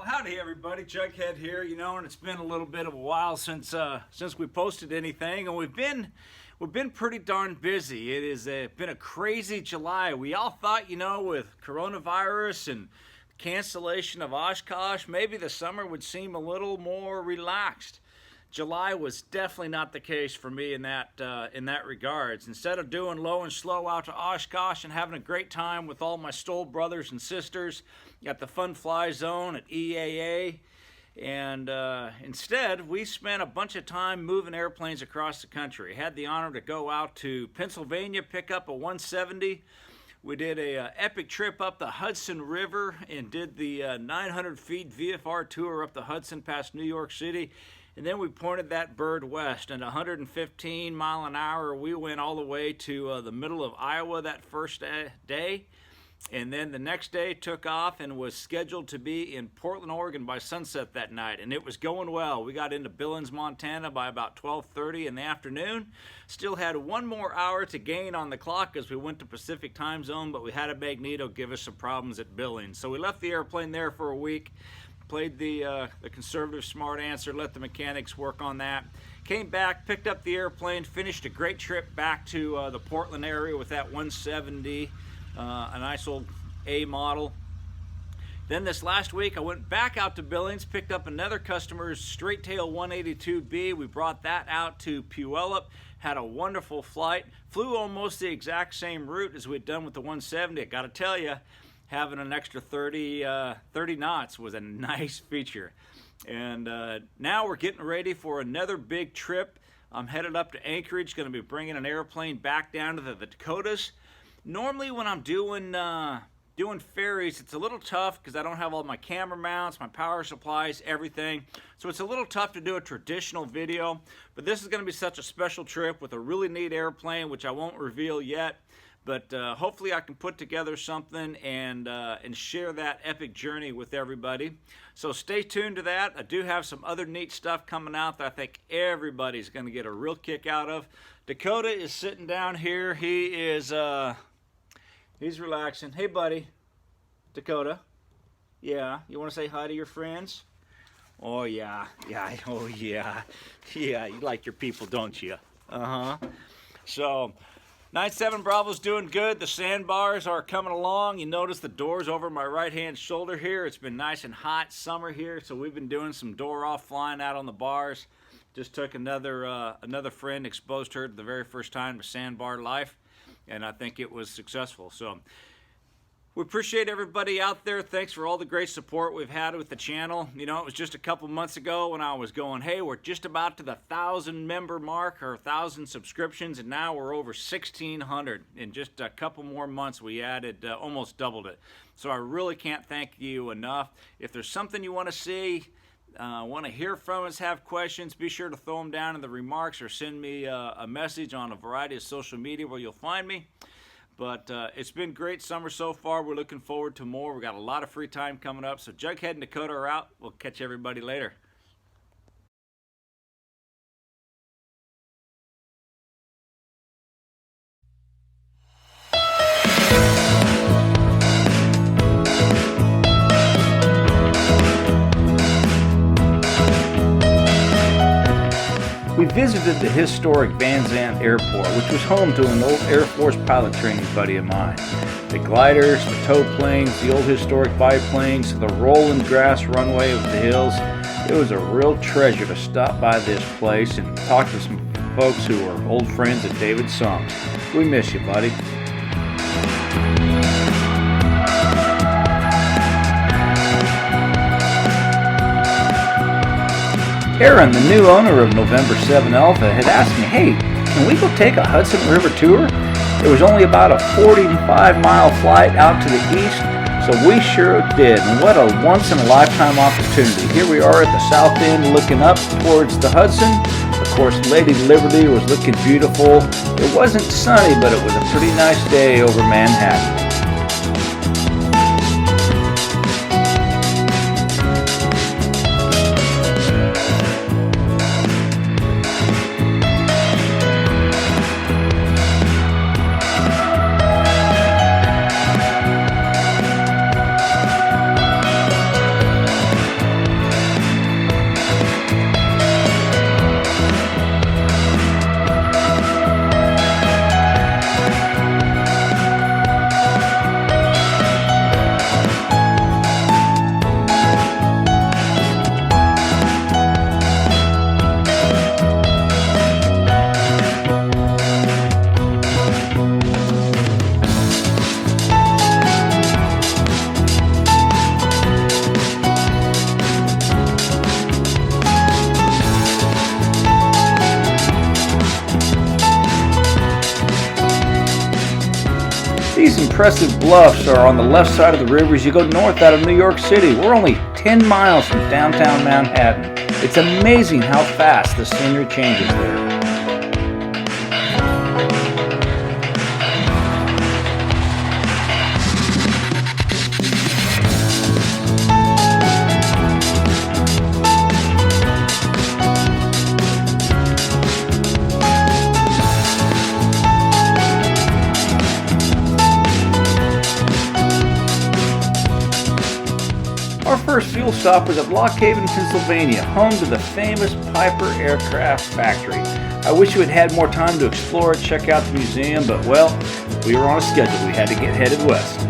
Howdy everybody, Jughead here, and it's been a little bit of a while since we posted anything, and we've been pretty darn busy. It has been a crazy July. We all thought, with coronavirus and cancellation of Oshkosh, maybe the summer would seem a little more relaxed. July was definitely not the case for me in that regards. Instead of doing low and slow out to Oshkosh and having a great time with all my STOL brothers and sisters at the Fun Fly Zone at EAA, and instead we spent a bunch of time moving airplanes across the country. Had the honor to go out to Pennsylvania, pick up a 170. We did a epic trip up the Hudson River and did the 900 feet VFR tour up the Hudson past New York City. And then we pointed that bird west, and 115 mile an hour, we went all the way to the middle of Iowa that first day. And then the next day took off and was scheduled to be in Portland, Oregon by sunset that night. And it was going well. We got into Billings, Montana by about 12:30 in the afternoon. Still had one more hour to gain on the clock as we went to Pacific time zone, but we had a magneto give us some problems at Billings. So we left the airplane there for a week. Played the conservative smart answer, let the mechanics work on that. Came back, picked up the airplane, finished a great trip back to the Portland area with that 170, a nice old A model. Then this last week I went back out to Billings, picked up another customer's straight tail 182B. We brought that out to Puyallup, had a wonderful flight, flew almost the exact same route as we'd done with the 170. I gotta tell you, having an extra 30 knots was a nice feature. And now we're getting ready for another big trip. I'm headed up to Anchorage, going to be bringing an airplane back down to the Dakotas. Normally when I'm doing ferries, it's a little tough because I don't have all my camera mounts, my power supplies, everything. So it's a little tough to do a traditional video. But this is going to be such a special trip with a really neat airplane, which I won't reveal yet. But hopefully I can put together something and share that epic journey with everybody. So stay tuned to that. I do have some other neat stuff coming out that I think everybody's going to get a real kick out of. Dakota is sitting down here. He is he's relaxing. Hey, buddy. Dakota. Yeah, you want to say hi to your friends? Oh, yeah. Oh, yeah. Yeah, you like your people, don't you? Uh-huh. So 97 Bravo's doing good. The sandbars are coming along. You notice the door's over my right-hand shoulder here. It's been nice and hot summer here, so we've been doing some door-off flying out on the bars. Just took another friend, exposed her to the very first time to sandbar life, and I think it was successful. So we appreciate everybody out there. Thanks for all the great support we've had with the channel. It was just a couple months ago when I was going, hey, we're just about to the 1,000 member mark or 1,000 subscriptions, and now we're over 1,600. In just a couple more months, we added, almost doubled it. So I really can't thank you enough. If there's something you want to see, want to hear from us, have questions, be sure to throw them down in the remarks or send me a message on a variety of social media where you'll find me. But it's been great summer so far. We're looking forward to more. We've got a lot of free time coming up. So Jughead and Dakota are out. We'll catch everybody later. We visited the historic Vansant Airport, which was home to an old Air Force pilot training buddy of mine. The gliders, the tow planes, the old historic biplanes, the rolling grass runway of the hills. It was a real treasure to stop by this place and talk to some folks who are old friends of David Somp. We miss you, buddy. Aaron, the new owner of November 7 Alpha, had asked me, hey, can we go take a Hudson River tour? It was only about a 45-mile flight out to the east, so we sure did. And what a once-in-a-lifetime opportunity. Here we are at the south end looking up towards the Hudson. Of course, Lady Liberty was looking beautiful. It wasn't sunny, but it was a pretty nice day over Manhattan. impressive bluffs are on the left side of the river as you go north out of New York City. We're only 10 miles from downtown Manhattan. It's amazing how fast the scenery changes there. Our first fuel stop was at Lockhaven, Pennsylvania, home to the famous Piper Aircraft Factory. I wish we had had more time to explore it, check out the museum, but well, we were on a schedule. We had to get headed west.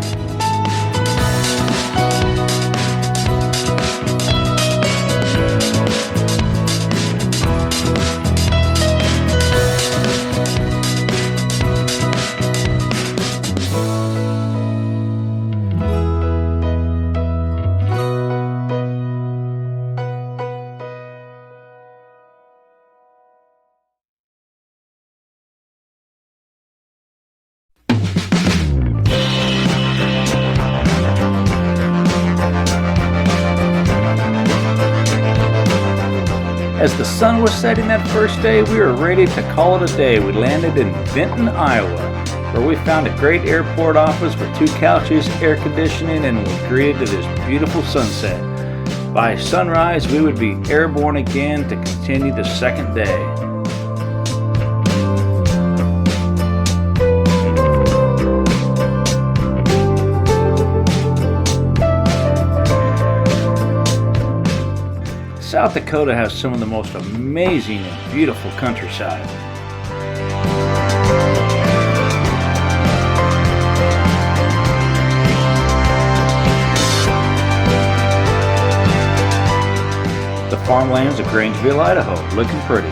As the sun was setting that first day, we were ready to call it a day. We landed in Benton, Iowa, where we found a great airport office with 2 couches, air conditioning, and we greeted to this beautiful sunset. By sunrise, we would be airborne again to continue the second day. South Dakota has some of the most amazing and beautiful countryside. The farmlands of Grangeville, Idaho, looking pretty.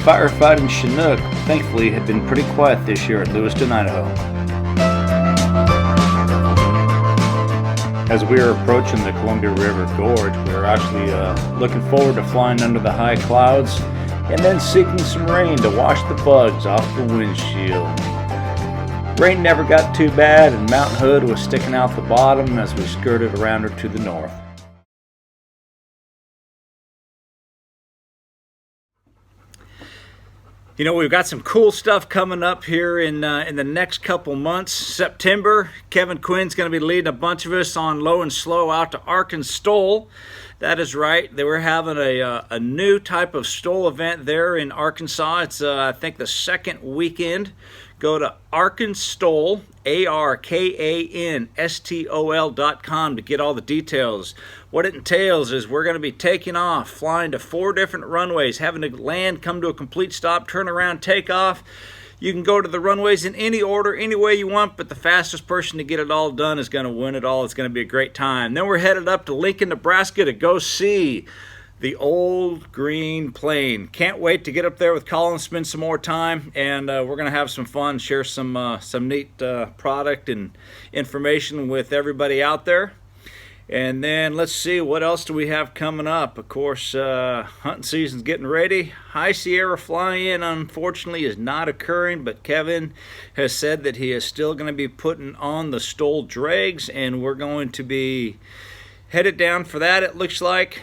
Firefighting Chinook, thankfully, had been pretty quiet this year at Lewiston, Idaho. As we are approaching the Columbia River Gorge, we are actually looking forward to flying under the high clouds and then seeking some rain to wash the bugs off the windshield. Rain never got too bad, and Mount Hood was sticking out the bottom as we skirted around her to the north. You know, we've got some cool stuff coming up here in the next couple months. September, Kevin Quinn's going to be leading a bunch of us on Low and Slow out to ArkanSTOL. That is right. They were having a new type of STOL event there in Arkansas. It's, I think, the second weekend. Go to ArkanSTOL, ArkanSTOL.com to get all the details. What it entails is we're going to be taking off, flying to 4 different runways, having to land, come to a complete stop, turn around, take off. You can go to the runways in any order, any way you want, but the fastest person to get it all done is going to win it all. It's going to be a great time. Then we're headed up to Lincoln, Nebraska to go see the old green plane. Can't wait to get up there with Colin, spend some more time, and we're going to have some fun, share some neat product and information with everybody out there. And then let's see, what else do we have coming up? Of course, hunting season's getting ready. High Sierra fly-in, unfortunately, is not occurring, but Kevin has said that he is still going to be putting on the STOL dregs, and we're going to be headed down for that, it looks like.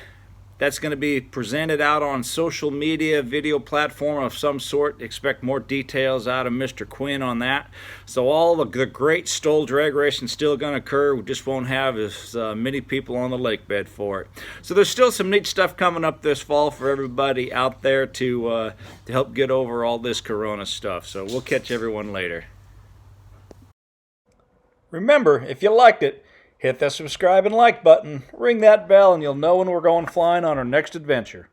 That's going to be presented out on social media, video platform of some sort. Expect more details out of Mr. Quinn on that. So all the great STOL drag racing still going to occur. We just won't have as many people on the lake bed for it. So there's still some neat stuff coming up this fall for everybody out there to help get over all this corona stuff. So we'll catch everyone later. Remember, if you liked it, hit that subscribe and like button, ring that bell, and you'll know when we're going flying on our next adventure.